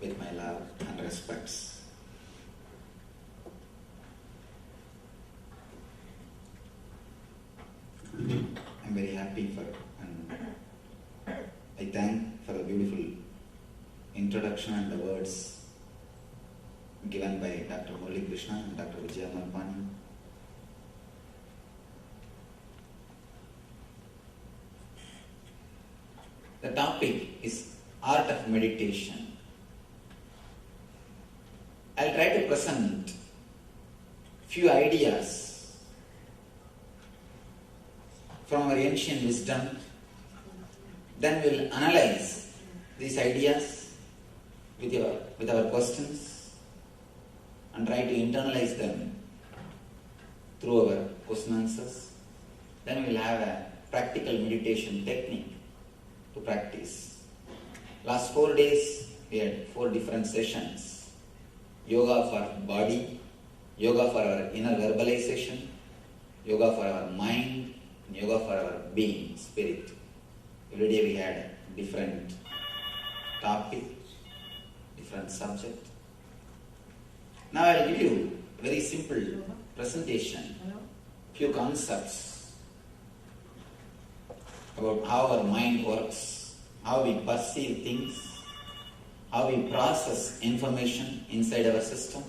with my love and respects. I'm very happy for and I thank for the beautiful introduction and the words given by Dr. Murali Krishna and Dr. Vijaya Malpani. The topic is art of meditation. I'll try to present few ideas from our ancient wisdom. Then we'll analyze these ideas with our questions and try to internalize them through our question answers. Then we'll have a practical meditation technique to practice. Last 4 days we had 4 different sessions. Yoga for body, yoga for our inner verbalization, yoga for our mind, and yoga for our being, spirit. Every day we had a different topic, different subject. Now I'll give you a very simple presentation, few concepts about how our mind works, how we perceive things, how we process information inside our system,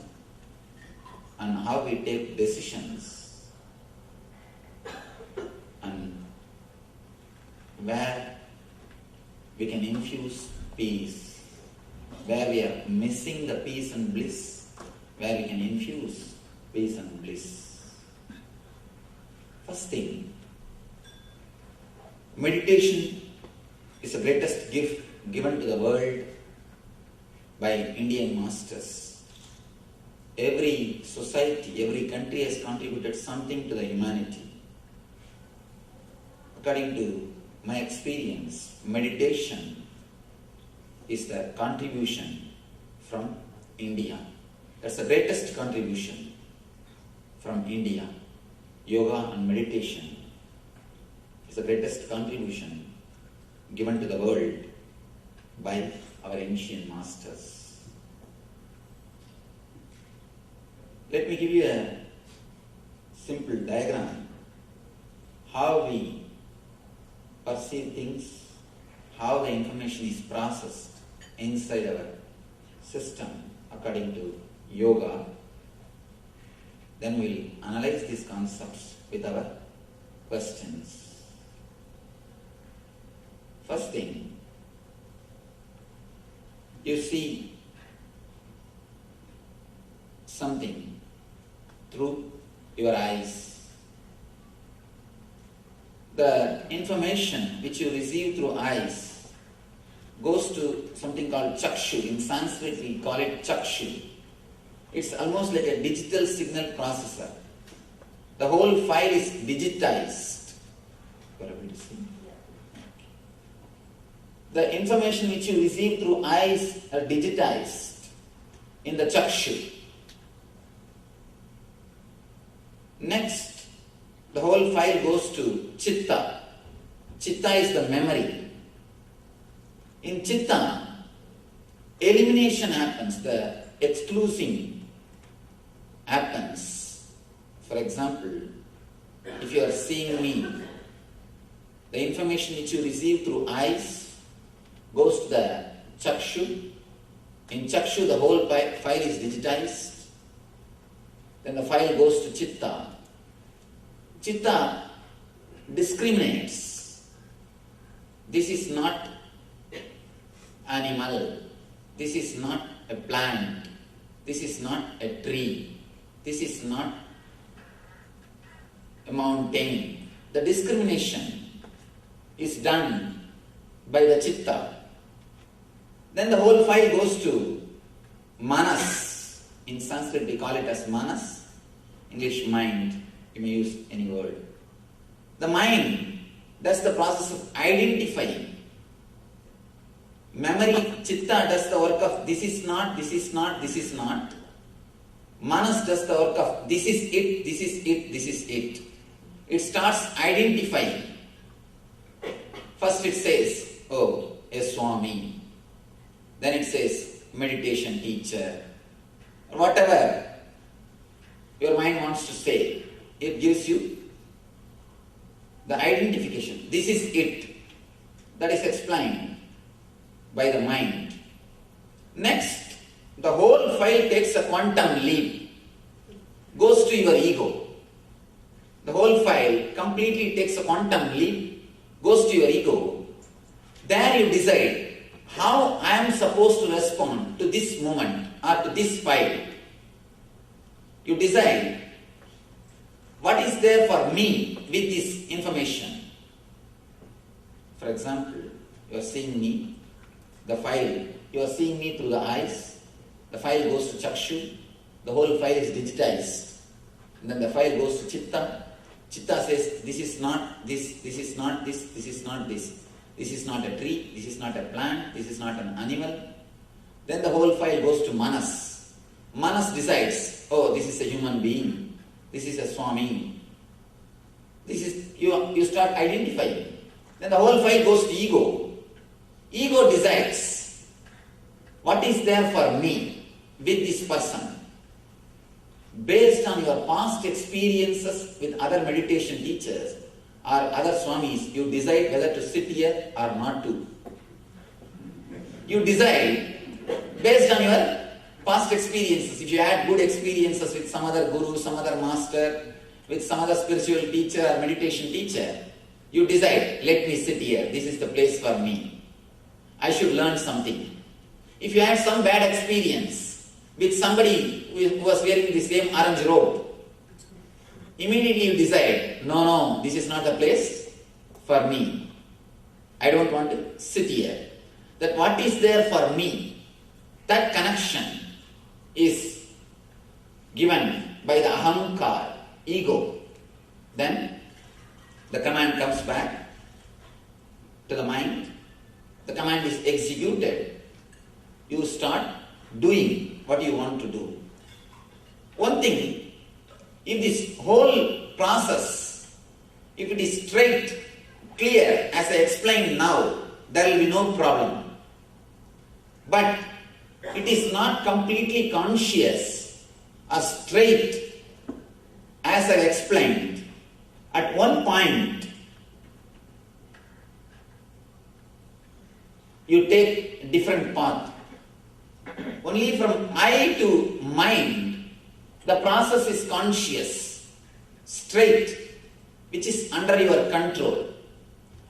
and how we take decisions, and where we can infuse peace, where we are missing the peace and bliss, where we can infuse peace and bliss. First thing, meditation is the greatest gift given to the world by Indian masters. Every society, every country has contributed something to the humanity. According to my experience, meditation is the contribution from India. That's the greatest contribution from India. Yoga and meditation is the greatest contribution given to the world by our ancient masters. Let me give you a simple diagram how we perceive things, how the information is processed inside our system according to yoga. Then we'll analyze these concepts with our questions. First thing, you see something through your eyes. The information which you receive through eyes goes to something called chakshu. In Sanskrit we call it chakshu. It's almost like a digital signal processor. The whole file is digitized. You are able to see? The information which you receive through eyes are digitized in the chakshu. Next, the whole file goes to chitta. Chitta is the memory. In chitta, elimination happens, the excluding happens. For example, if you are seeing me, the information which you receive through eyes goes to the chakshu. In chakshu, the whole file is digitized. Then the file goes to chitta. Chitta discriminates. This is not animal. This is not a plant. This is not a tree. This is not a mountain. The discrimination is done by the chitta. Then the whole file goes to manas. In Sanskrit we call it as manas. English mind. You may use any word. The mind does the process of identifying. Memory, chitta does the work of this is not, this is not, this is not. Manas does the work of this is it, this is it, this is it. It starts identifying. First it says, oh, a Swami. Then it says, meditation teacher, or whatever your mind wants to say, it gives you the identification. This is it. That is explained by the mind. Next, the whole file takes a quantum leap, goes to your ego. The whole file completely takes a quantum leap, goes to your ego. There you decide how I am supposed to respond to this moment or to this file. You decide what is there for me with this information. For example, you are seeing me, the file, you are seeing me through the eyes, the file goes to Chakshu, the whole file is digitized. And then the file goes to Chitta. Chitta says, this is not this, this is not this, this is not this. This is not a tree, this is not a plant, this is not an animal. Then the whole file goes to Manas. Manas decides, oh, this is a human being, this is a Swami. This is, you start identifying. Then the whole file goes to ego. Ego decides, what is there for me with this person? Based on your past experiences with other meditation teachers or other Swamis, you decide whether to sit here or not to. You decide based on your past experiences. If you had good experiences with some other guru, some other master, with some other spiritual teacher or meditation teacher, you decide, let me sit here, this is the place for me. I should learn something. If you had some bad experience with somebody who was wearing the same orange robe, immediately you decide, no, this is not the place for me. I don't want to sit here. That what is there for me, that connection is given by the ahankar, ego. Then the command comes back to the mind. The command is executed. You start doing what you want to do. One thing, if this whole process, if it is straight, clear, as I explained now, there will be no problem. But it is not completely conscious or straight, as I explained. At one point, you take a different path. Only from I to mind, the process is conscious, straight, which is under your control.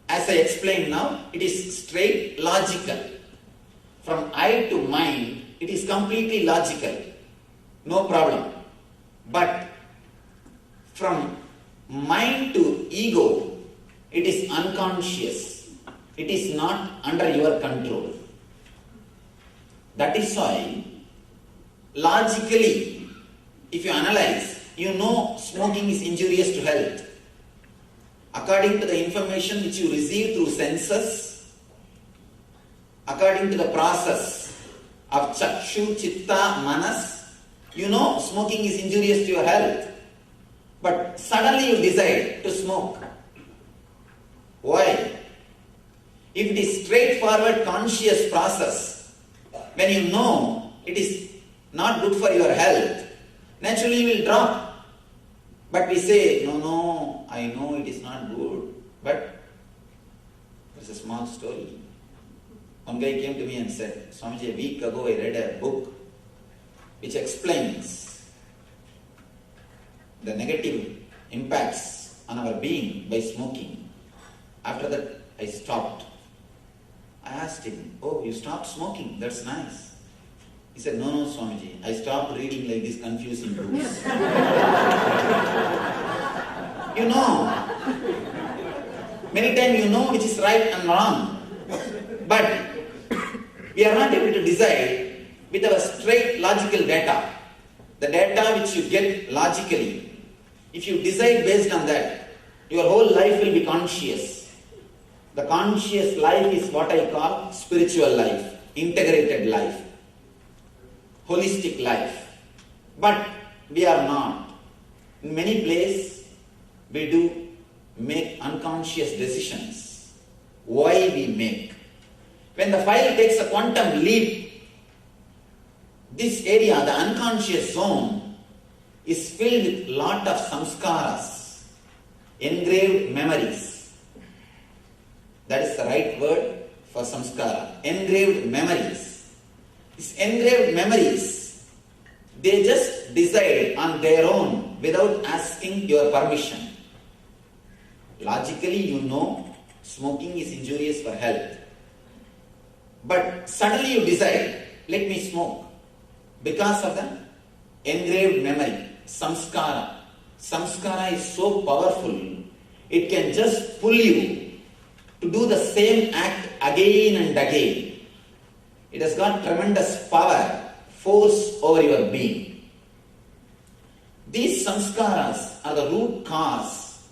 As I explained now, it is straight, logical. From I to mind, it is completely logical. No problem. But from mind to ego, it is unconscious. It is not under your control. That is why, logically, if you analyze, you know smoking is injurious to health. According to the information which you receive through senses, according to the process of Chakshu, Chitta, Manas, you know smoking is injurious to your health. But suddenly you decide to smoke. Why? If it is straightforward conscious process, when you know it is not good for your health, naturally you will drop. But we say, no, I know it is not good. But there's a small story. One guy came to me and said, Swamiji, a week ago I read a book which explains the negative impacts on our being by smoking. After that, I stopped. I asked him, oh, you stopped smoking, that's nice. He said, no, Swamiji, I stopped reading like these confusing books. You know, many times you know which is right and wrong, but we are not able to decide with our straight logical data. The data which you get logically, if you decide based on that, your whole life will be conscious. The conscious life is what I call spiritual life, integrated life, holistic life. But we are not. In many places, we do make unconscious decisions. Why we make? When the file takes a quantum leap, This area, the unconscious zone, is filled with lot of samskaras, engraved memories. That is the right word for samskara. Engraved memories. These engraved memories, they just decide on their own without asking your permission. Logically, you know smoking is injurious for health. But suddenly you decide, let me smoke. Because of the engraved memory, samskara. Samskara is so powerful, it can just pull you to do the same act again and again. It has got tremendous power, force over your being. These samskaras are the root cause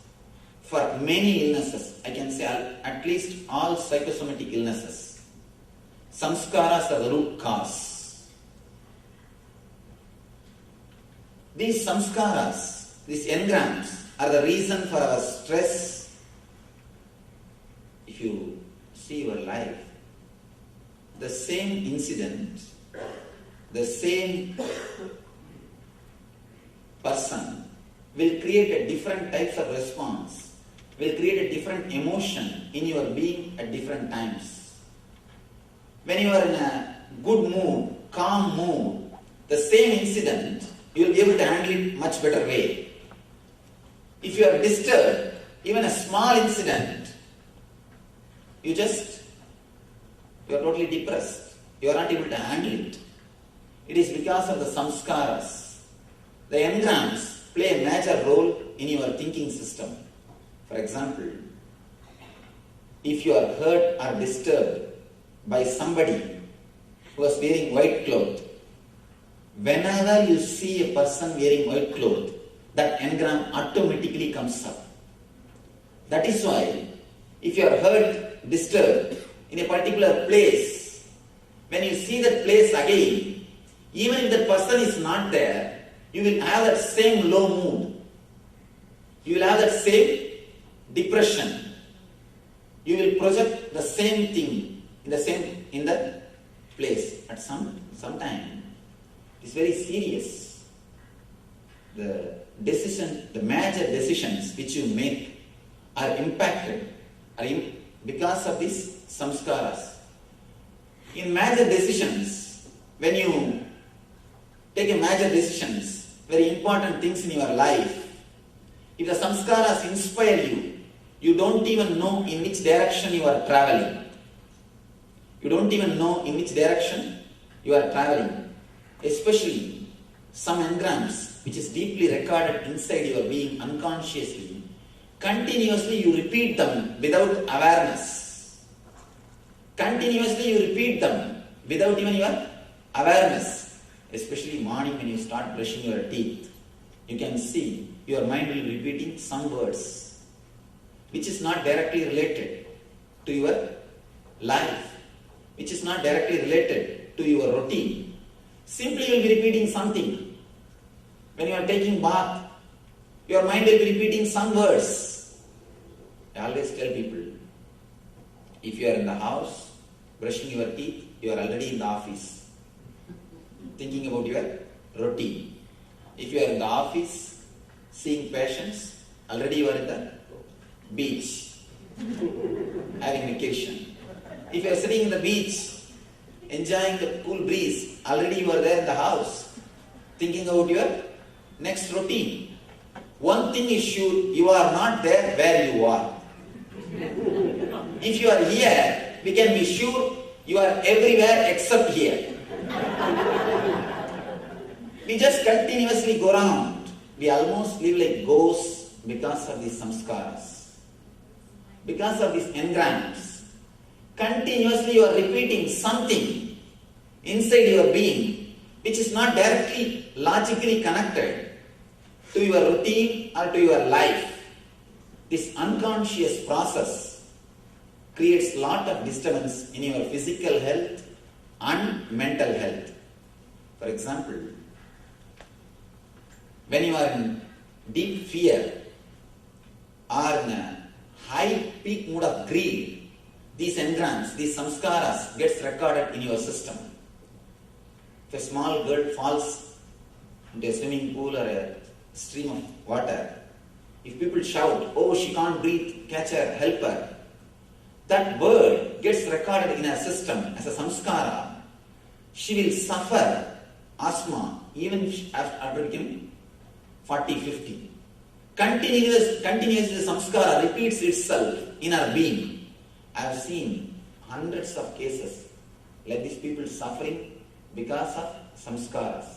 for many illnesses. I can say at least all psychosomatic illnesses. Samskaras are the root cause. These samskaras, these engrams, are the reason for our stress. If you see your life, the same incident, the same person will create a different types of response, will create a different emotion in your being at different times. When you are in a good mood, calm mood, the same incident, you will be able to handle it much better way. If you are disturbed, even a small incident, you are totally depressed. You are not able to handle it. It is because of the samskaras. The engrams play a major role in your thinking system. For example, if you are hurt or disturbed by somebody who was wearing white cloth, whenever you see a person wearing white cloth, that engram automatically comes up. That is why, if you are hurt, disturbed in a particular place, when you see that place again, even if that person is not there, you will have that same low mood. You will have that same depression. You will project the same thing in the place at some time. It's very serious. The major decisions which you make are impacted because of these samskaras. In major decisions, when you take a major decisions, very important things in your life, if the samskaras inspire you, you don't even know in which direction you are traveling. You don't even know in which direction you are traveling. Especially some engrams which is deeply recorded inside your being unconsciously, continuously you repeat them without awareness. Continuously you repeat them without even your awareness. Especially morning when you start brushing your teeth, you can see your mind will be repeating some words which is not directly related to your life, which is not directly related to your routine. Simply you will be repeating something. When you are taking bath, your mind will be repeating some words. I always tell people, if you are in the house, brushing your teeth, you are already in the office, thinking about your routine. If you are in the office, seeing patients, already you are in the beach, having vacation. If you are sitting in the beach, enjoying the cool breeze, already you are there in the house, thinking about your next routine. One thing is sure, you are not there where you are. If you are here, we can be sure you are everywhere except here. We just continuously go around. We almost live like ghosts because of these samskaras. Because of these engrams. Continuously you are repeating something inside your being which is not directly logically connected to your routine or to your life. This unconscious process creates a lot of disturbance in your physical health and mental health. For example, when you are in deep fear or in a high peak mood of greed, these engrams, these samskaras gets recorded in your system. If a small girl falls into a swimming pool or a stream of water, if people shout, "Oh, she can't breathe, catch her, help her," that word gets recorded in her system as a samskara. She will suffer asthma even after becoming 40, 50. Continuously the samskara repeats itself in our being. I have seen hundreds of cases like these people suffering because of samskaras.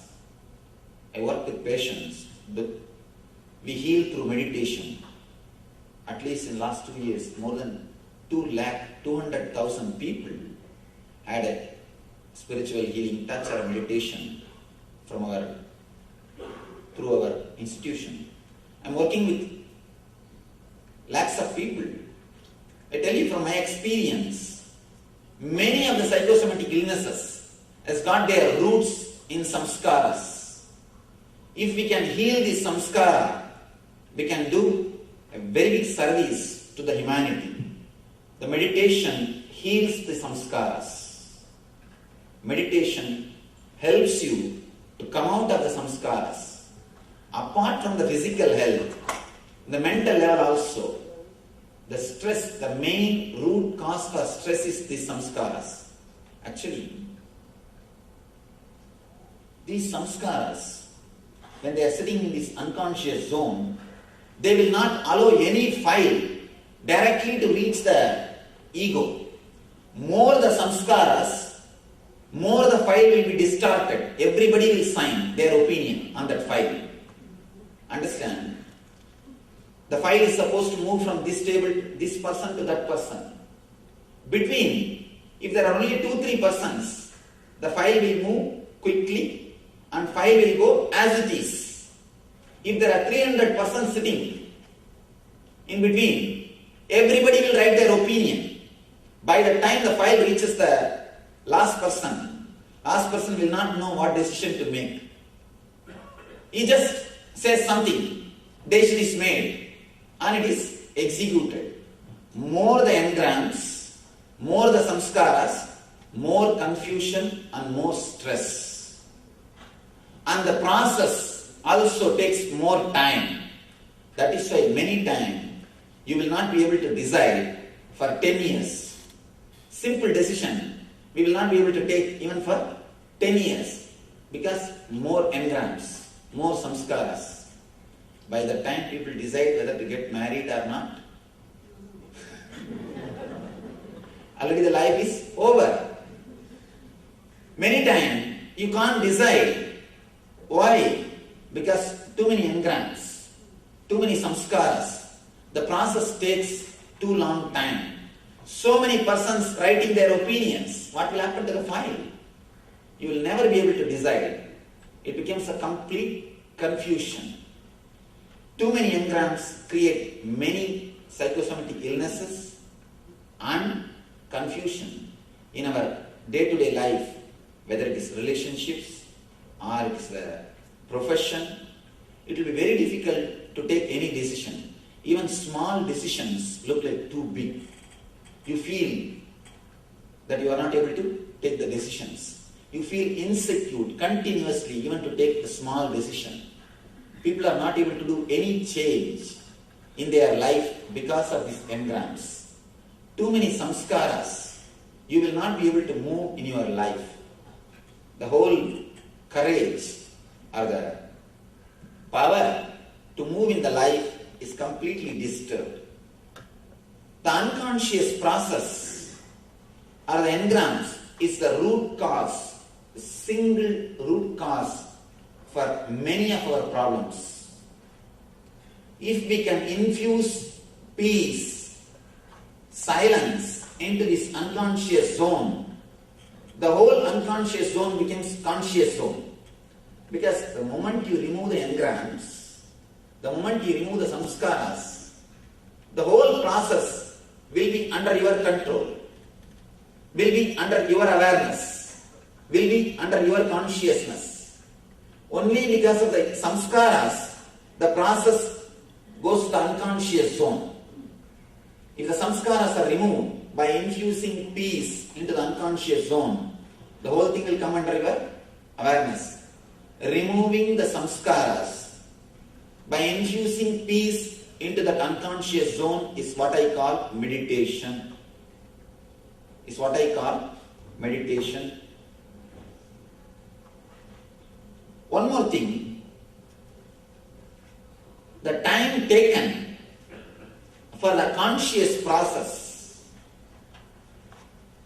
I work with patients. We heal through meditation. At least in the last 2 years, more than 200,000 people had a spiritual healing touch or meditation through our institution. I'm working with lakhs of people. I tell you from my experience, many of the psychosomatic illnesses has got their roots in samskaras. If we can heal this samskara, we can do a very big service to the humanity. The meditation heals the samskaras. Meditation helps you to come out of the samskaras. Apart from the physical health, the mental level also, the stress, the main root cause for stress is these samskaras. Actually, these samskaras, when they are sitting in this unconscious zone, they will not allow any file directly to reach the ego. More the samskaras, more the file will be distorted. Everybody will sign their opinion on that file. Understand? The file is supposed to move from this table, this person to that person. Between, if there are only 2-3 persons, the file will move quickly and file will go as it is. If there are 300 persons sitting in between, everybody will write their opinion. By the time the file reaches the last person will not know what decision to make. He just says something, decision is made, and it is executed. More the engrams, more the samskaras, more confusion and more stress. And the process also takes more time. That is why many times you will not be able to decide for 10 years. Simple decision we will not be able to take even for 10 years because more engrams, more samskaras. By the time people decide whether to get married or not, already the life is over. Many times you can't decide. Why? Because too many engrams, too many samskaras. The process takes too long time. So many persons writing their opinions. What will happen to the file? You will never be able to decide. It becomes a complete confusion. Too many engrams create many psychosomatic illnesses and confusion in our day-to-day life, whether it is relationships or it is a profession. It will be very difficult to take any decision. Even small decisions look like too big. You feel that you are not able to take the decisions. You feel insecure continuously even to take the small decision. People are not able to do any change in their life because of these engrams. Too many samskaras. You will not be able to move in your life. The whole courage or the power to move in the life is completely disturbed. The unconscious process or the engrams is the root cause, the single root cause for many of our problems. If we can infuse peace, silence into this unconscious zone, the whole unconscious zone becomes conscious zone. Because the moment you remove the engrams, the moment you remove the samskaras, the whole process will be under your control, will be under your awareness, will be under your consciousness. Only because of the samskaras, the process goes to the unconscious zone. If the samskaras are removed by infusing peace into the unconscious zone, the whole thing will come under your awareness, removing the samskaras by infusing peace into that unconscious zone is what I call meditation. One more thing, the time taken for the conscious process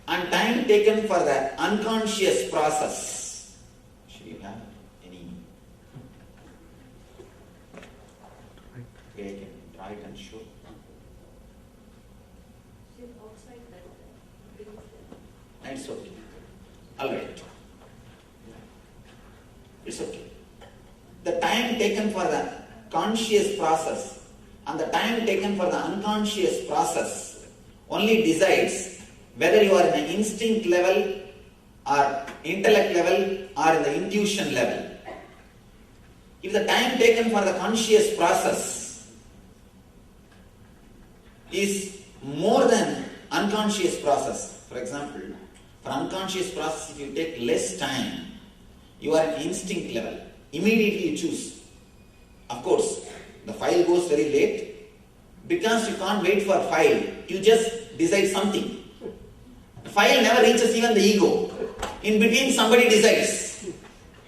and time taken for the unconscious process. Should you have any way I can draw it and show? It's okay. Alright. It's okay. The time taken for the conscious process and the time taken for the unconscious process only decides whether you are in the instinct level or intellect level or in the intuition level. If the time taken for the conscious process is more than unconscious process, for example, for unconscious process, if you take less time, you are at instinct level. Immediately you choose. Of course, the file goes very late. Because you can't wait for file, you just decide something. The file never reaches even the ego. In between somebody decides.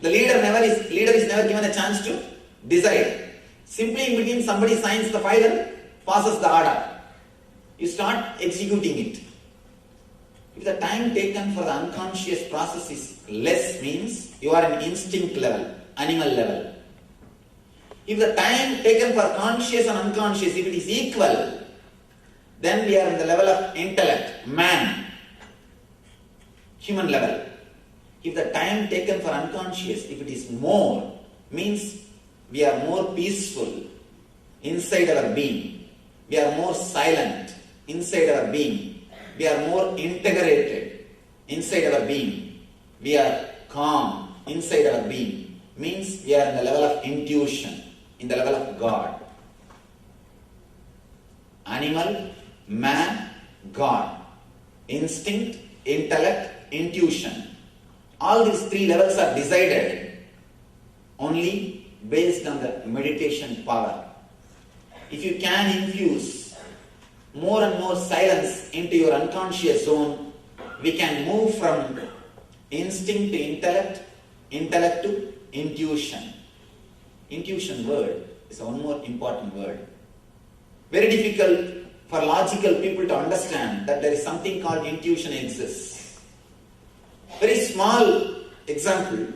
The leader is never given a chance to decide. Simply in between somebody signs the file and passes the order. You start executing it. If the time taken for the unconscious process is less, means you are in instinct level, animal level. If the time taken for conscious and unconscious, if it is equal, then we are in the level of intellect, man, human level. If the time taken for unconscious, if it is more, means we are more peaceful inside our being. We are more silent inside our being. We are more integrated inside our being. We are calm inside our being. Means we are in the level of intuition, in the level of God. Animal, man, God. Instinct, intellect, intuition. All these three levels are decided only based on the meditation power. If you can infuse more and more silence into your unconscious zone, we can move from instinct to intellect, intellect to intuition. Intuition word is one more important word. Very difficult for logical people to understand that there is something called intuition exists. Very small example.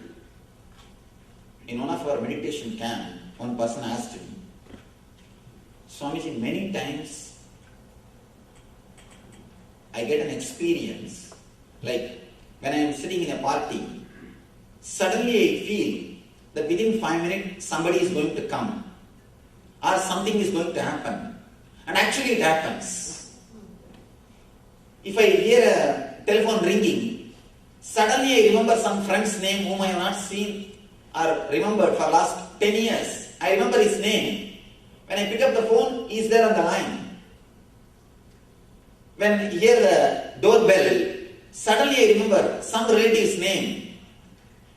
In one of our meditation camp, one person asked me, Swamiji, many times I get an experience, like when I am sitting in a party, suddenly I feel that within 5 minutes somebody is going to come or something is going to happen. And actually it happens. If I hear a telephone ringing, suddenly I remember some friend's name whom I have not seen or remembered for last 10 years. I remember his name. When I pick up the phone, he is there on the line. When I hear the doorbell, suddenly I remember some relative's name.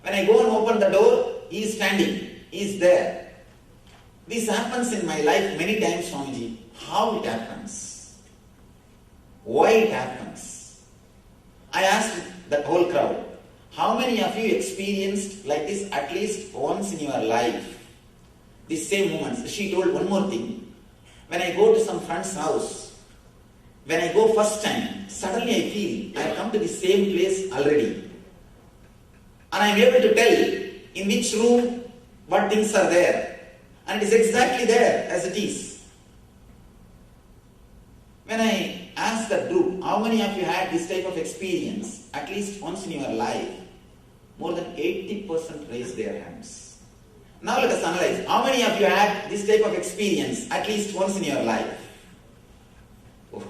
When I go and open the door, he is standing, he is there. This happens in my life many times, Swamiji. How it happens? Why it happens? I asked the whole crowd, how many of you experienced like this at least once in your life? These same moments. She told one more thing. When I go to some friend's house, when I go first time, suddenly I feel I have come to the same place already. And I am able to tell in which room what things are there. And it is exactly there as it is. When I ask that group, how many of you had this type of experience at least once in your life? More than 80% raised their hands. Now let us analyze. How many of you had this type of experience at least once in your life? Oh.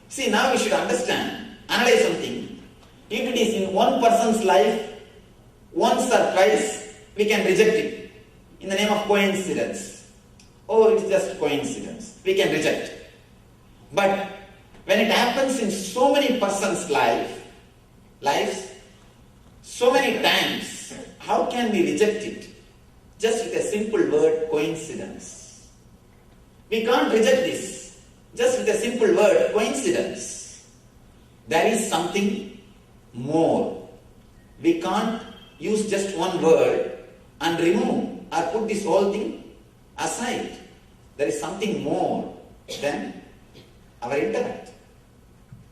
See, now we should understand, analyze something. If it is in one person's life, once or twice, we can reject it in the name of coincidence. Oh, it is just coincidence. We can reject. But when it happens in so many persons' lives, So many times, how can we reject it? Just with a simple word, coincidence. We can't reject this. Just with a simple word, coincidence. There is something more. We can't use just one word and remove or put this whole thing aside. There is something more than our intellect.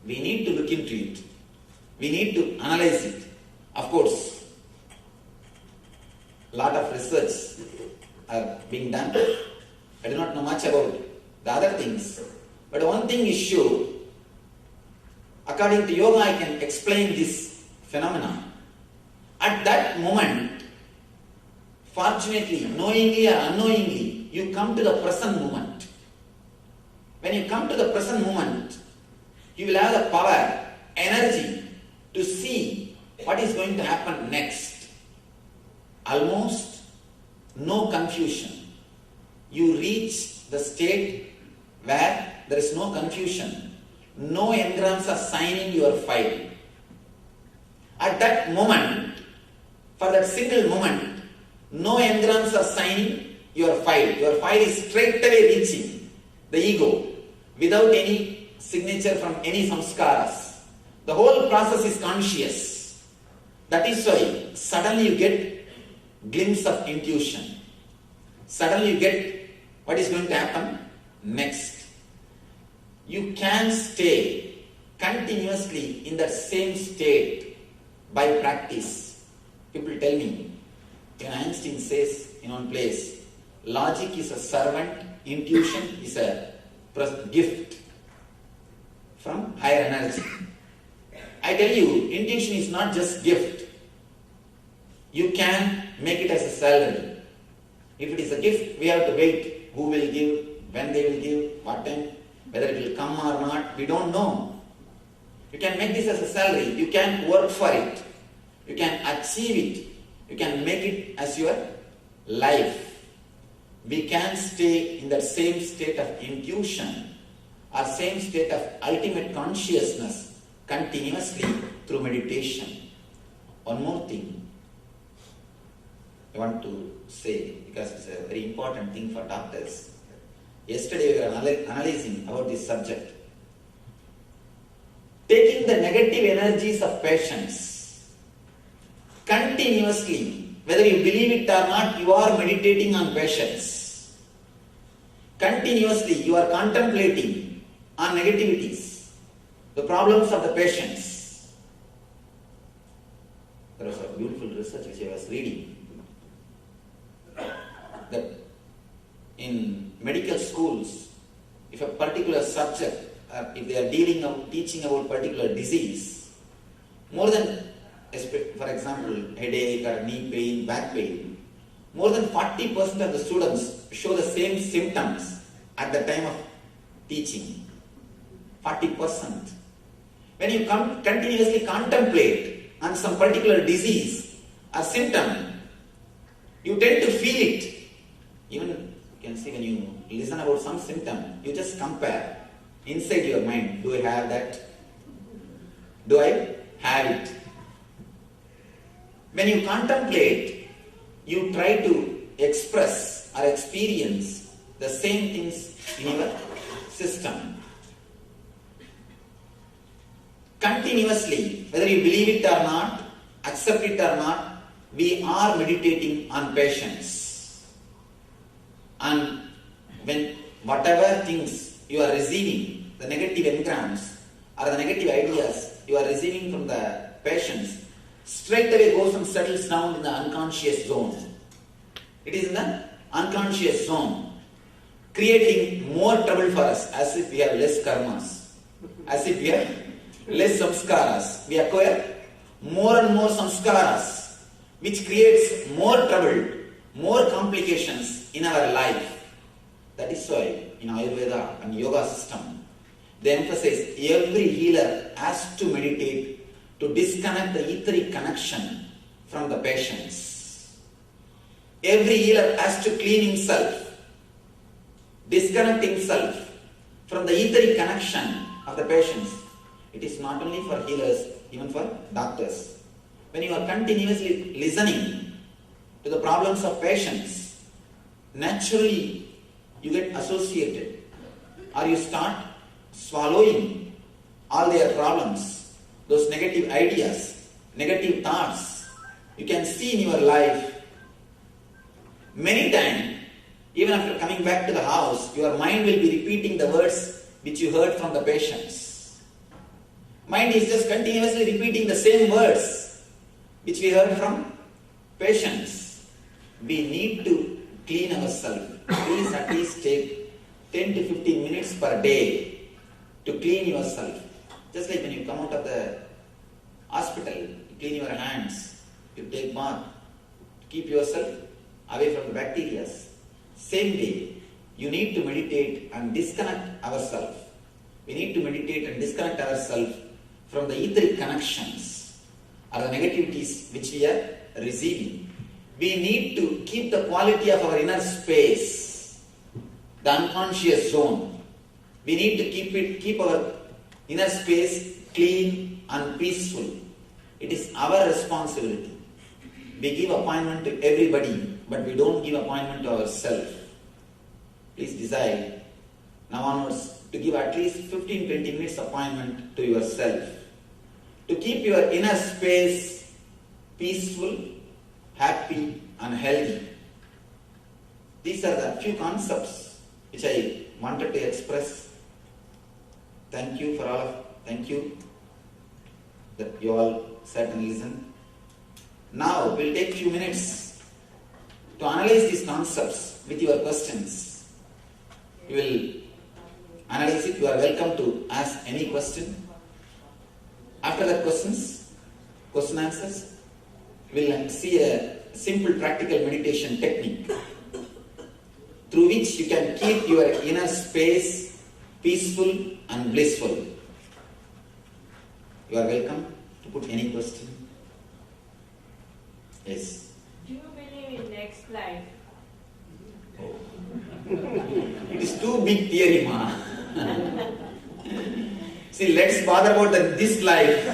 We need to look into it. We need to analyze it. Of course, a lot of research are being done. I do not know much about the other things. But one thing is sure, according to yoga, I can explain this phenomenon. At that moment, fortunately, knowingly or unknowingly, you come to the present moment. When you come to the present moment, you will have the power, energy to see what is going to happen next. Almost no confusion. You reach the state where there is no confusion. No engrams are signing your file. At that moment, for that single moment, no engrams are signing your file. Your file is straight away reaching the ego without any signature from any samskaras. The whole process is conscious. That is why suddenly you get glimpse of intuition. Suddenly you get what is going to happen next. You can stay continuously in that same state by practice. People tell me, Einstein says in one place, logic is a servant, intuition is a gift from higher energy. I tell you, intuition is not just gift. You can make it as a salary. If it is a gift, we have to wait. Who will give, when they will give, what time, whether it will come or not, we don't know. You can make this as a salary. You can work for it. You can achieve it. You can make it as your life. We can stay in that same state of intuition or same state of ultimate consciousness continuously through meditation. One more thing I want to say, because it's a very important thing for doctors. Yesterday we were analyzing about this subject. Taking the negative energies of patients continuously, whether you believe it or not, you are meditating on patients. Continuously you are contemplating on negativities, the problems of the patients. There was a beautiful research which I was reading, that in medical schools, if a particular subject, if they are teaching about particular disease, more than, for example, headache or knee pain, back pain, more than 40% of the students show the same symptoms at the time of teaching. 40%. When you continuously contemplate on some particular disease or symptom, you tend to feel it. Even you can see when you listen about some symptom, you just compare inside your mind. Do I have that? Do I have it? When you contemplate, you try to express or experience the same things in your system. Continuously, whether you believe it or not, accept it or not, we are meditating on patience. And when whatever things you are receiving, the negative engrams or the negative ideas you are receiving from the patients, straight away goes and settles down in the unconscious zone. It is in the unconscious zone, creating more trouble for us, as if we have less karmas, as if we have less samskaras. We acquire more and more samskaras, which creates more trouble, more complications in our life. That is why in Ayurveda and yoga system, they emphasize every healer has to meditate to disconnect the etheric connection from the patients. Every healer has to clean himself, disconnect himself from the etheric connection of the patients. It is not only for healers, even for doctors. when you are continuously listening to the problems of patients, naturally you get associated or you start swallowing all their problems, those negative ideas, negative thoughts. You can see in your life many times, even after coming back to the house, your mind will be repeating the words which you heard from the patients. Mind is just continuously repeating the same words which we heard from patients. We need to clean ourselves. Please at least take 10 to 15 minutes per day to clean yourself. Just like when you come out of the hospital, you clean your hands, you take bath, to keep yourself away from the bacteria. Same way, you need to meditate and disconnect ourselves. We need to meditate and disconnect ourselves from the etheric connections or the negativities which we are receiving. We need to keep the quality of our inner space, the unconscious zone. We need to keep our inner space clean and peaceful. It is our responsibility. We give appointment to everybody, but we don't give appointment to ourselves. Please decide now onwards to give at least 15-20 minutes appointment to yourself. To keep your inner space peaceful, happy and healthy. These are the few concepts which I wanted to express. Thank you for all thank you that you all sat and listened. Now we'll take few minutes to analyze these concepts with your questions. You will analyze it. You are welcome to ask any question. After that question answers, we'll see a simple practical meditation technique through which you can keep your inner space peaceful and blissful. You are welcome to put any question. Yes. Do you believe in next life? Oh. It is too big theory, ma. See, let's bother about this life.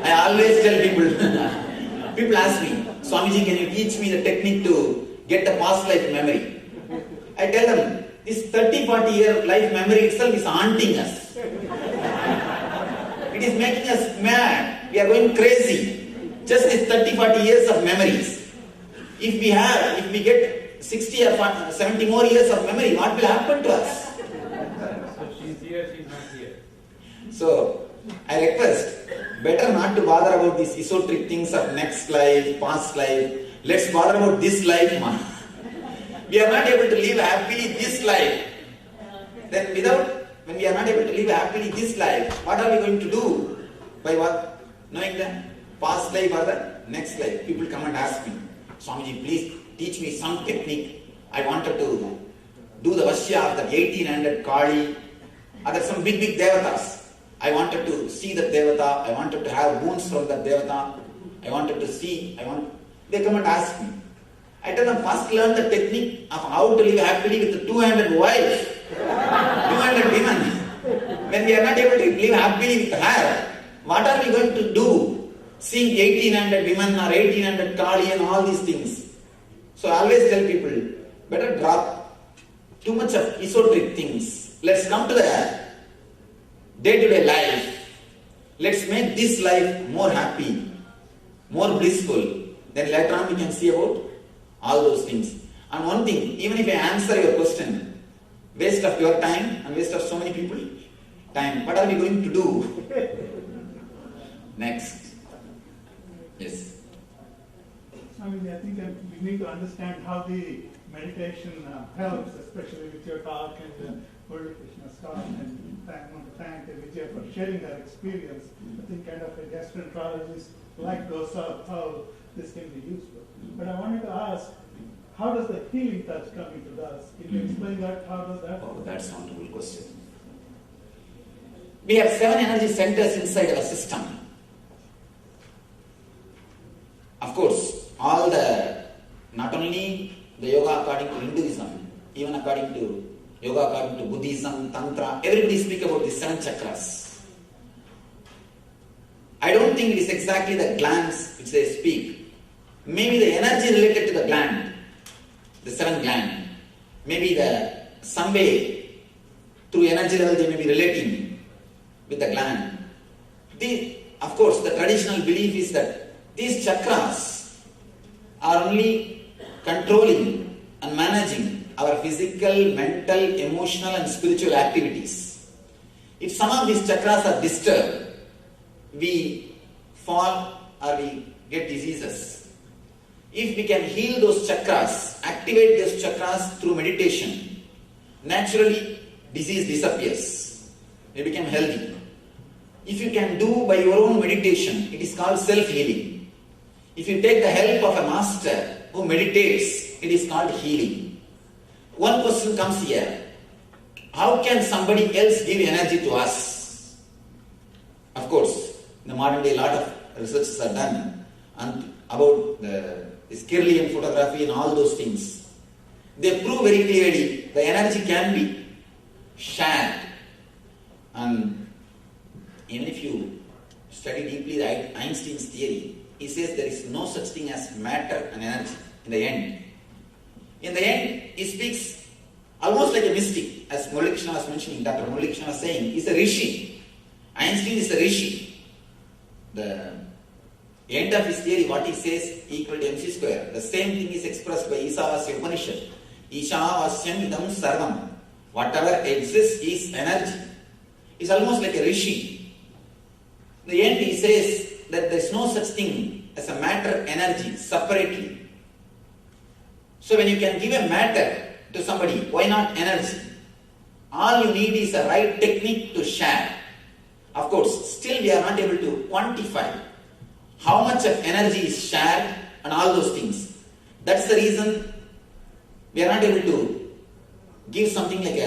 I always tell people ask me, Swamiji, can you teach me the technique to get the past life memory? I tell them, this 30-40 year life memory itself is haunting us. It is making us mad. We are going crazy. Just these 30-40 years of memories. If we get 60 or 70 more years of memory, what will happen to us? So she's here, she's not here. So, I request, better not to bother about these esoteric things of next life, past life. Let's bother about this life, ma. We are not able to live happily this life. Then when we are not able to live happily this life, what are we going to do? By what? Knowing the past life or the next life. People come and ask me, Swamiji, please teach me some technique. I wanted to do the Vashya of the 1800 Kali, or some big devatas. I wanted to see that devata. I wanted to have boons from that devata. I wanted to see. They come and ask me. I tell them, first learn the technique of how to live happily with 200 wives, 200 women. When we are not able to live happily with her, what are we going to do? Seeing 1800 women or 1800 Kali and all these things. So I always tell people, better drop too much of esoteric things. Let's come to the day-to-day life. Let's make this life more happy, more blissful. Then later on we can see about all those things. And one thing, even if I answer your question, waste of your time and waste of so many people time, what are we going to do? Next. Yes. I think we need to understand how the meditation helps, especially with your talk and Guru Krishna's talk, and I want to thank Vijay for sharing that experience. I think kind of a gastroenterologist like those how this can be useful. But I wanted to ask, how does the healing touch come into this? Can you explain that? How does that? Oh, that's a wonderful question. We have 7 energy centers inside our system. Of course, not only the yoga according to Hinduism, even according to yoga according to Buddhism, Tantra, everybody speak about the 7 chakras. I don't think it is exactly the glands which they speak. Maybe the energy related to the gland, the seventh gland, maybe some way through energy level they may be relating with the gland. Of course, the traditional belief is that these chakras are only controlling and managing our physical, mental, emotional and spiritual activities. If some of these chakras are disturbed, we fall or we get diseases. If we can heal those chakras, activate those chakras through meditation, naturally disease disappears. We become healthy. If you can do by your own meditation, it is called self-healing. If you take the help of a master who meditates, it is called healing. One question comes here. How can somebody else give energy to us? Of course, in the modern day, a lot of researches are done about this Kirlian photography and all those things. They prove very clearly the energy can be shared. And even if you study deeply Einstein's theory, he says there is no such thing as matter and energy in the end. In the end, he speaks almost like a mystic, as Murali Krishna was mentioning, Dr. Murali Krishna was saying, he's a rishi. Einstein is a rishi. The end of his theory, what he says, equal to mc square. The same thing is expressed by Isavasya Upanishad. Ishavasyam idam sarvam. Whatever exists is energy. It's almost like a rishi. In the end, he says that there is no such thing as a matter energy separately. So when you can give a matter to somebody, why not energy? All you need is a right technique to share. Of course, still we are not able to quantify how much of energy is shared and all those things. That's the reason we are not able to give something like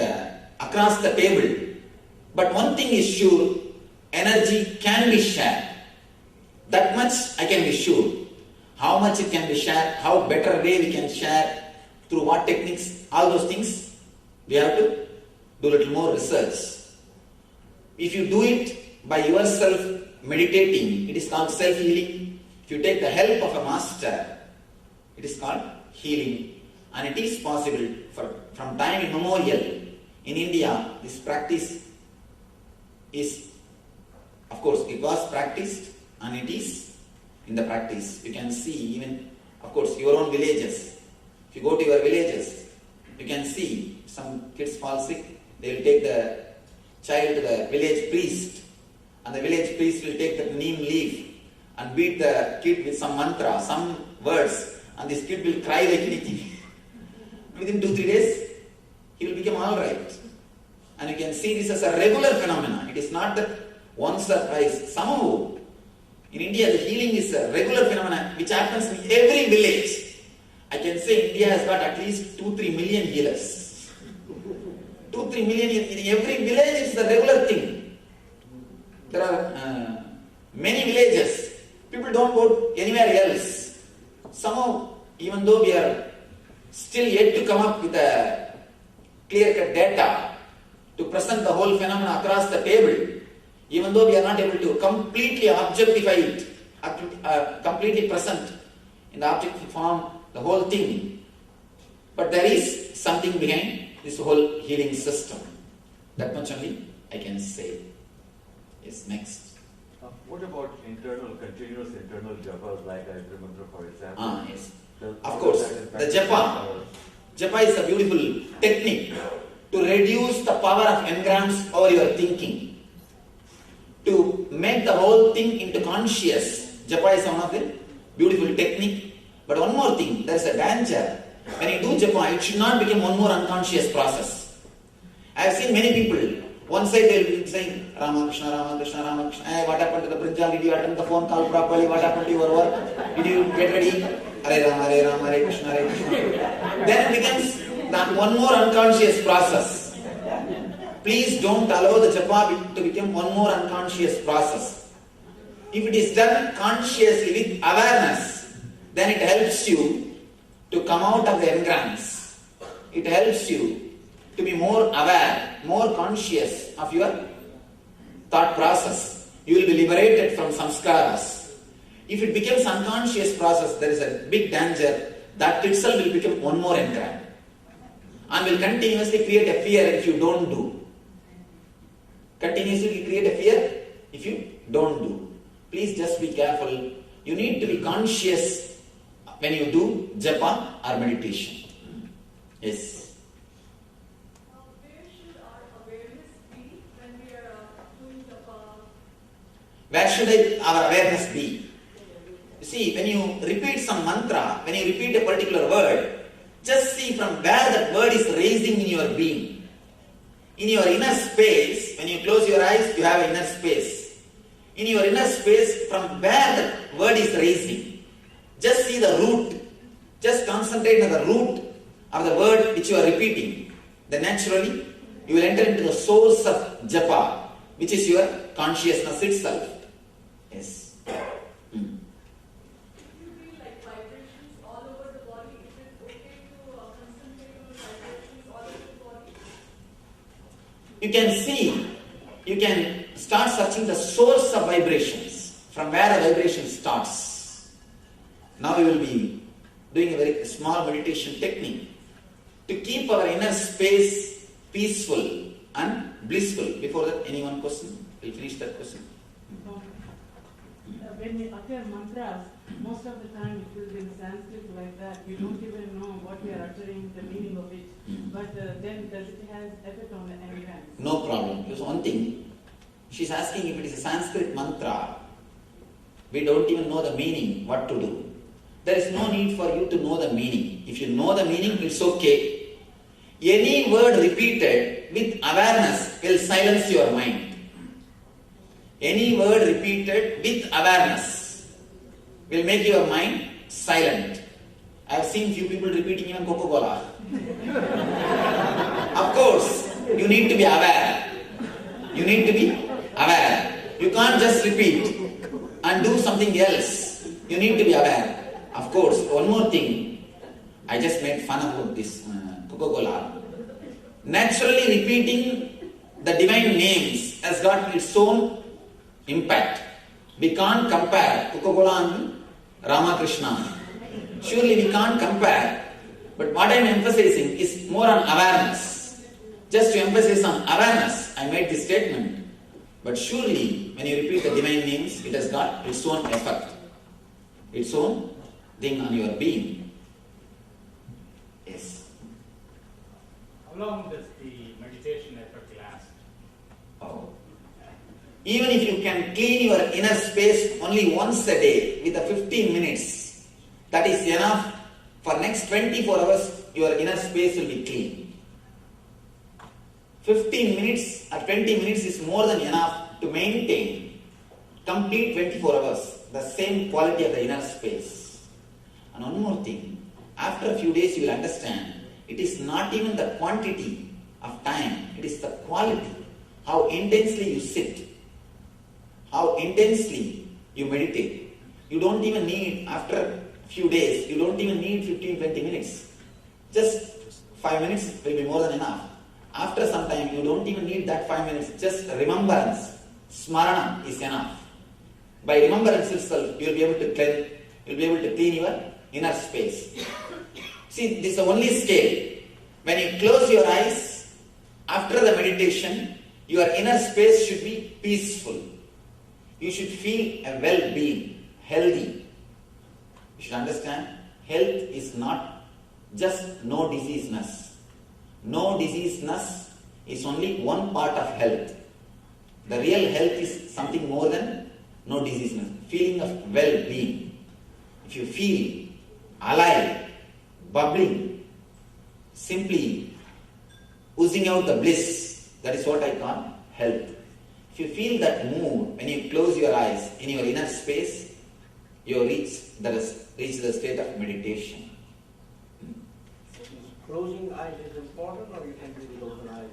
across the table. But one thing is sure, energy can be shared. That much I can be sure. How much it can be shared, how better way we can share, through what techniques, all those things, we have to do a little more research. If you do it by yourself meditating, it is called self-healing. If you take the help of a master, it is called healing. And it is possible from time immemorial. In India, this practice is, of course, it was practiced and it is in the practice. You can see even, of course, your own villages. If you go to your villages, you can see some kids fall sick. They will take the child to the village priest, and the village priest will take the neem leaf and beat the kid with some mantra, some words, and this kid will cry like anything. Within 2-3 days, he will become alright. And you can see this as a regular phenomenon. It is not that once or twice. Somehow, in India, the healing is a regular phenomenon which happens in every village. I can say India has got at least 2-3 million healers. 2-3 million in every village is the regular thing. There are many villages. People don't go anywhere else. Somehow, even though we are still yet to come up with a clear-cut data to present the whole phenomenon across the table, even though we are not able to completely objectify it, completely present in the objective form, the whole thing, but there is something behind this whole healing system. That much only I can say. Yes, next. What about continuous internal japas, like I remember, for example? Yes. Of course, the japa is a beautiful technique to reduce the power of engrams over your thinking, to make the whole thing into conscious. Japa is one of the beautiful technique. But one more thing, there is a danger. When you do japa, it should not become one more unconscious process. I have seen many people, one side they will be saying, Rama Krishna, Rama Krishna, Rama Krishna. Hey, what happened to the brinjal? Did you attend the phone call properly? What happened to your work? Did you get ready? Hare Rama, Hare Rama, Hare Krishna, Hare Krishna. Then it becomes that one more unconscious process. Please don't allow the japa to become one more unconscious process. If it is done consciously with awareness, then it helps you to come out of the engrams. It helps you to be more aware, more conscious of your thought process. You will be liberated from samskaras. If it becomes unconscious process, there is a big danger that itself will become one more entrap and will continuously create a fear if you don't do. Continuously create a fear if you don't do. Please just be careful. You need to be conscious when you do japa or meditation. Yes. Where should our awareness be when we are doing japa? Where should our awareness be? You see, when you repeat some mantra, when you repeat a particular word, just see from where that word is raising in your being. In your inner space, when you close your eyes, you have an inner space. In your inner space, from where that word is raising, just see the root. Just concentrate on the root of the word which you are repeating. Then naturally, you will enter into the source of japa, which is your consciousness itself. Yes. You can see, you can start searching the source of vibrations, from where a vibration starts. Now we will be doing a very small meditation technique to keep our inner space peaceful and blissful. Before that, any one question? We'll finish that question. When we utter mantras, most of the time it will be in Sanskrit like that. You don't even know what we are uttering, the meaning of it. But then does it have effect on the entrance? No problem. Because one thing, she's asking if it is a Sanskrit mantra, we don't even know the meaning, what to do. There is no need for you to know the meaning. If you know the meaning, it's okay. Any word repeated with awareness will silence your mind. Any word repeated with awareness will make your mind silent. I have seen few people repeating even Coca-Cola. Of course, you need to be aware. You need to be aware. You can't just repeat and do something else. You need to be aware. Of course, one more thing. I just made fun about this Coca-Cola. Naturally repeating the divine names has got its own impact. We can't compare Coca-Cola and Ramakrishna. Surely we can't compare. But what I am emphasizing is more on awareness. Just to emphasize on awareness, I made this statement. But surely, when you repeat the divine names, it has got its own effect. Its own thing on your being. Yes. How long does the meditation effort last? Oh. Even if you can clean your inner space only once a day with the 15 minutes, that is enough. For next 24 hours, your inner space will be clean. 15 minutes or 20 minutes is more than enough to maintain complete 24 hours, the same quality of the inner space. And one more thing, after a few days you will understand, it is not even the quantity of time, it is the quality, how intensely you sit, how intensely you meditate. You don't even need, after a few days, you don't even need 15-20 minutes. Just 5 minutes will be more than enough. After some time, you don't even need that 5 minutes. Just remembrance, smarana is enough. By remembrance itself, you will be able to clean your inner space. See, this is the only scale. When you close your eyes, after the meditation, your inner space should be peaceful. You should feel a well-being, healthy. You should understand, health is not just no diseaseness. No diseaseness is only one part of health. The real health is something more than no diseaseness. Feeling of well-being. If you feel alive, bubbling, simply oozing out the bliss, that is what I call health. If you feel that mood, when you close your eyes in your inner space, you reach the state of meditation. Closing eyes is important, or you can do with open eyes?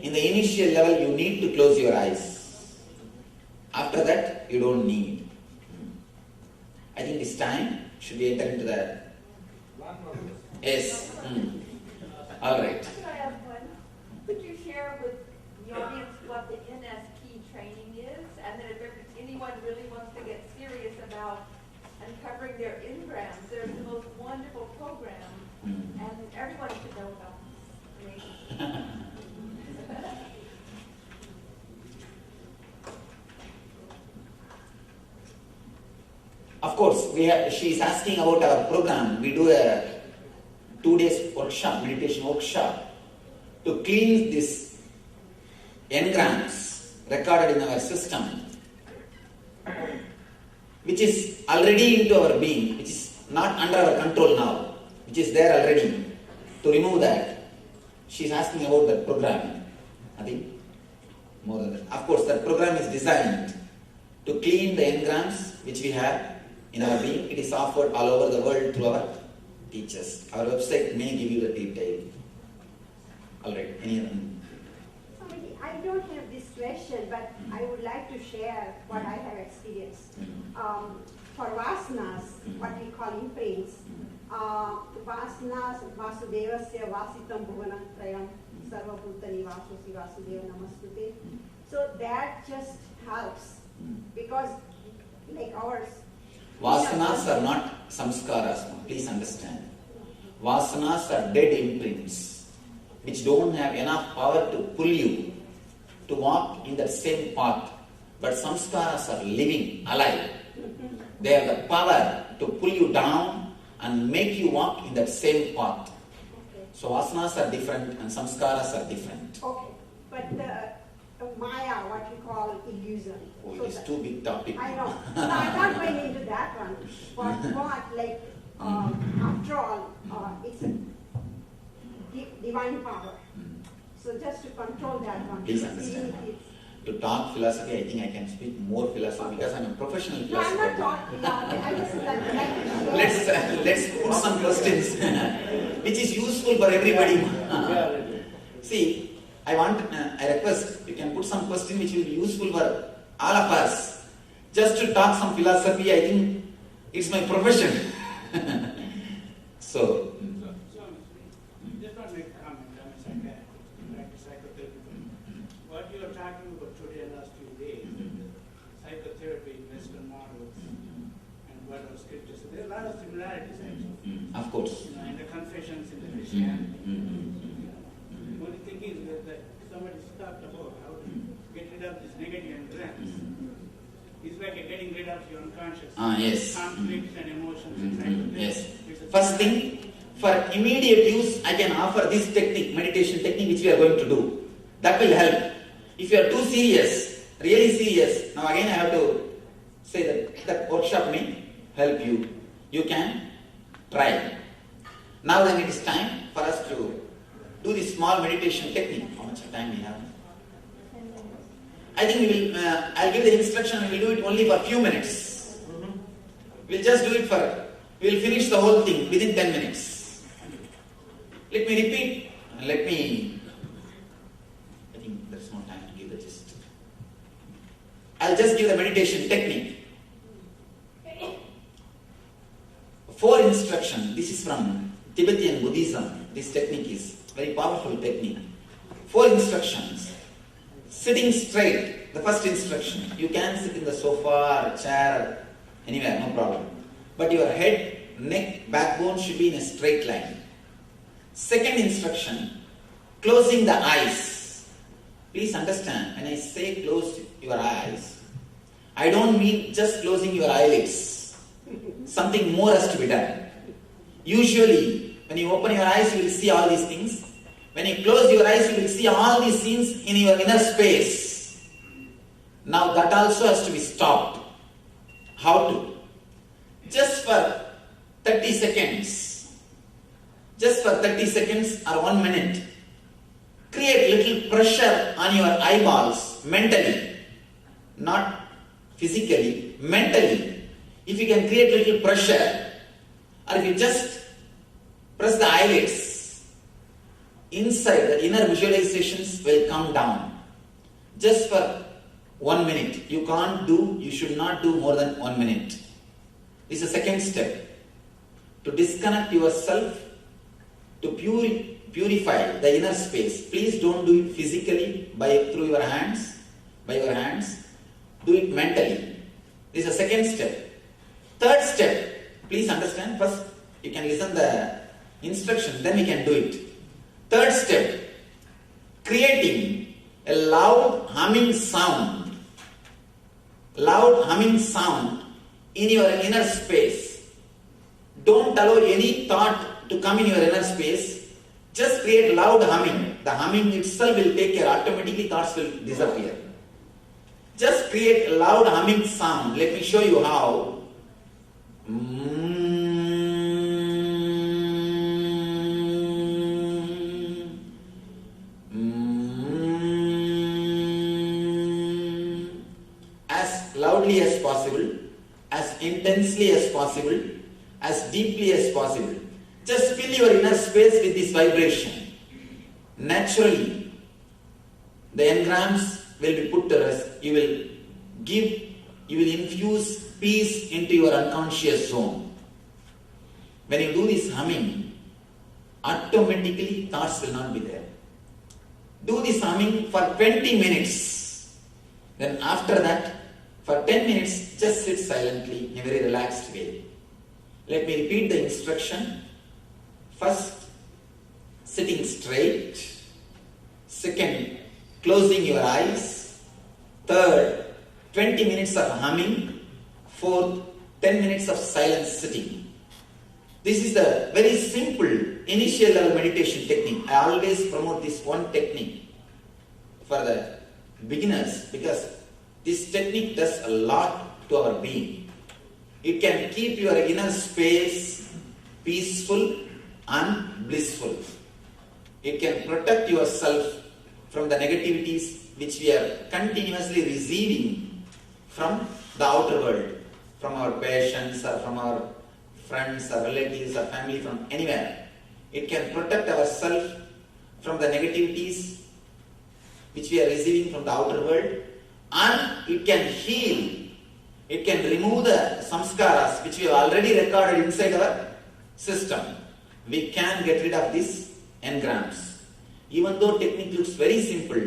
In the initial level, you need to close your eyes. After that, you don't need. I think this time should we enter into the... Yes. All right. Could I have one? Could you share with the audience what the NSP training is? And then if anyone really wants to get serious about uncovering their engrams, there's the most wonderful program, and everyone should know about this. Amazing. Of course, she is asking about our program. We do a 2 days workshop, meditation workshop, to clean these engrams recorded in our system, which is already into our being, which is not under our control now, which is there already. To remove that, she is asking about that program. Nothing more than that. Of course, that program is designed to clean the engrams which we have in our being. It is offered all over the world through our teachers. Our website may give you the detail. All right. Any other? Swamiji, I don't have this question, but I would like to share what I have experienced. For vasanas, what we call imprints, vasanas, vasudevasya vasitam bhuvanam trayam sarvabhutani vasosi vasudeva namaskute. So that just helps because like ours. Vasanas are not samskaras. Please understand. Vasanas are dead imprints which don't have enough power to pull you to walk in that same path. But samskaras are living, alive. They have the power to pull you down and make you walk in that same path. Okay. So vasanas are different and samskaras are different. Okay, but Maya, what we call illusion. Oh, So it is that- too big topic. I know. No, I'm not going into that one. But what, like, after all, it's a divine power. So just to control that one. Please See, understand. it's- To talk philosophy, I think I can speak more philosophy because I'm a professional No, I'm not philosopher. talking. I just like to share. Let's put some questions which is useful for everybody. See, I request you can put some question which will be useful for all of us. Just to talk some philosophy, I think it's my profession. So, Just want to make a comment. I'm a psychotherapist. What you are talking about today and last few days, psychotherapy, Western models, and what are scriptures. So there are a lot of similarities actually. of course. In the confessions in the Christianity. The only thing is that somebody talked about how to get rid of these negative engrams. It's like getting rid of your unconscious Yes. conflicts and emotions inside of Yes. It's a- First thing, for immediate use, I can offer this technique, meditation technique, which we are going to do. That will help. If you are too serious, really serious, now again I have to say that workshop may help you. You can try. Now then it is time for us to do this small meditation technique. How much time we have? I think we will, I'll give the instruction, we will do it only for a few minutes. We'll just do it we will finish the whole thing within 10 minutes. Let me repeat, I think there's no time to give the gist. I'll just give the meditation technique. 4 instructions. This is from Tibetan Buddhism. This technique is very powerful technique. 4 instructions. Sitting straight, the first instruction. You can sit in the sofa or chair or anywhere, no problem. But your head, neck, backbone should be in a straight line. Second instruction, closing the eyes. Please understand, when I say close your eyes, I don't mean just closing your eyelids. Something more has to be done. Usually, when you open your eyes, you will see all these things. When you close your eyes, you will see all these scenes in your inner space. Now that also has to be stopped. How to? Just for 30 seconds. Just for 30 seconds or 1 minute. Create little pressure on your eyeballs mentally. Not physically, mentally. If you can create little pressure, or if you just press the eyelids, inside the inner visualizations will come down. Just for 1 minute. You should not do more than 1 minute. This is the second step. To disconnect yourself, to purify the inner space. Please don't do it physically through your hands, by your hands. Do it mentally. This is the second step. Third step, please understand, first you can listen the instruction, then we can do it. Third step, creating a loud humming sound in your inner space. Don't allow any thought to come in your inner space. Just create loud humming. The humming itself will take care. Automatically thoughts will disappear. Just create a loud humming sound. Let me show you how. As loudly as possible, as intensely as possible, as deeply as possible. Just fill your inner space with this vibration. Naturally, the engrams will be put to rest. You will infuse peace into your unconscious zone. When you do this humming, automatically thoughts will not be there. Do this humming for 20 minutes. Then after that, for 10 minutes, just sit silently in a very relaxed way. Let me repeat the instruction. First, sitting straight. Second, closing your eyes. Third, 20 minutes of humming. Fourth, 10 minutes of silent sitting. This is the very simple initial level meditation technique. I always promote this one technique for the beginners because this technique does a lot to our being. It can keep your inner space peaceful and blissful. It can protect yourself from the negativities which we are continuously receiving from the outer world, from our patients or from our friends or relatives or family, from anywhere. It can protect ourselves from the negativities which we are receiving from the outer world, and it can heal. It can remove the samskaras which we have already recorded inside our system. We can get rid of these engrams. Even though technique looks very simple,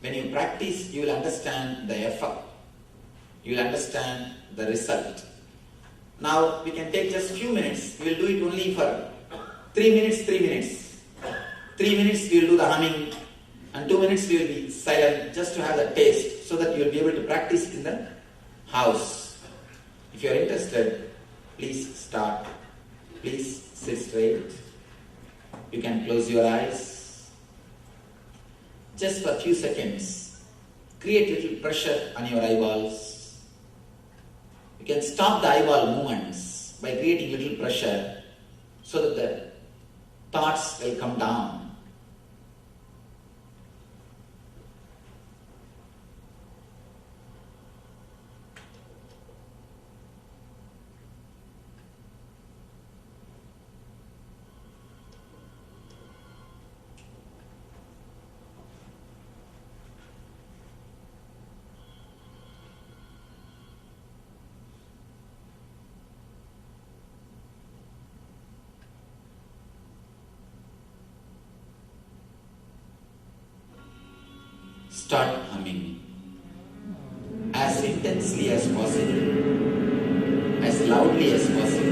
when you practice, you will understand the effect. You will understand the result. Now we can take just few minutes. We will do it only for 3 minutes, 3 minutes. 3 minutes we will do the humming and 2 minutes we will be silent just to have the taste so that you will be able to practice in the house. If you are interested, please start. Please sit straight. You can close your eyes. Just for a few seconds, create little pressure on your eyeballs. You can stop the eyeball movements by creating little pressure so that the thoughts will come down. Start humming as intensely as possible, as loudly as possible.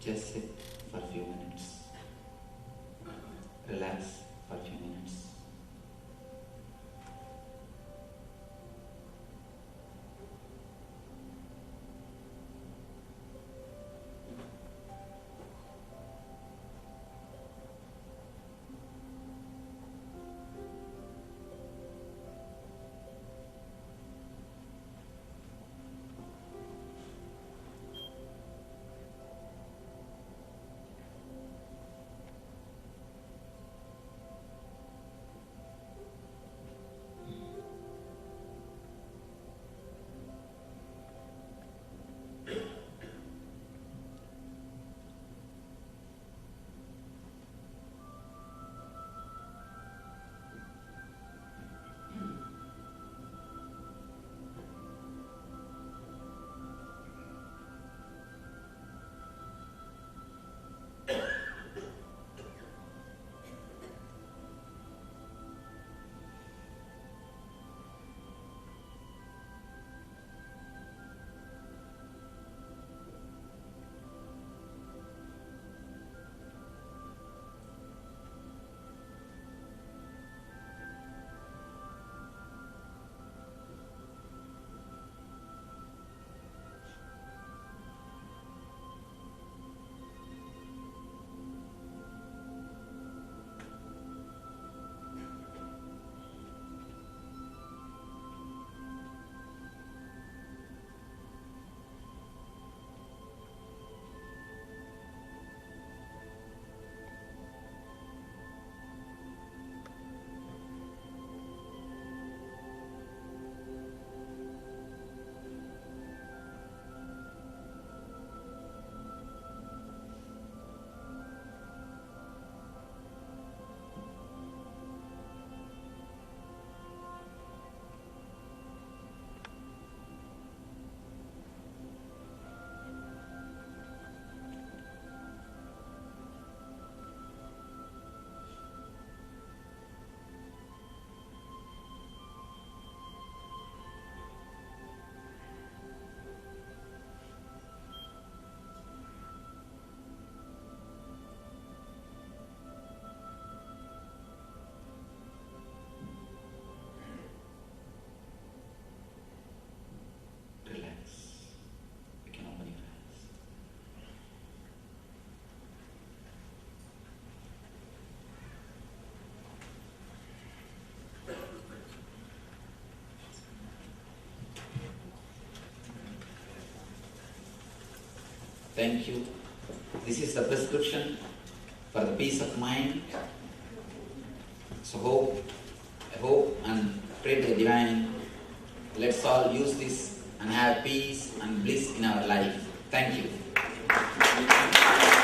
Just sit for a few minutes. Relax for a few minutes. Thank you. This is the prescription for the peace of mind. So I hope and pray to the Divine. Let's all use this and have peace and bliss in our life. Thank you.